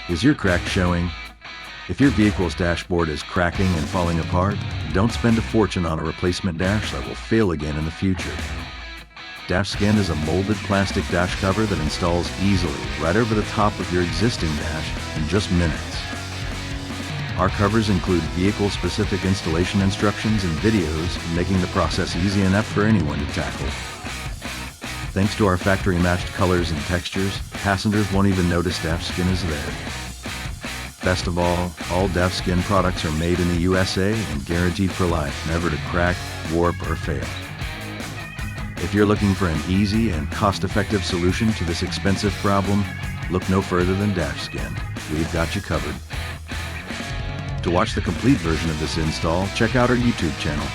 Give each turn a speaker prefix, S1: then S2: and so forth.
S1: Is your crack showing? If your vehicle's dashboard is cracking and falling apart, don't spend a fortune on a replacement dash that will fail again in the future. DashSkin is a molded plastic dash cover that installs easily right over the top of your existing dash in just minutes. Our covers include vehicle-specific installation instructions and videos, making the process easy enough for anyone to tackle. Thanks to our factory-matched colors and textures, passengers won't even notice DashSkin is there. Best of all DashSkin products are made in the USA and guaranteed for life, never to crack, warp, or fail. If you're looking for an easy and cost-effective solution to this expensive problem, look no further than DashSkin. We've got you covered. To watch the complete version of this install, check out our YouTube channel.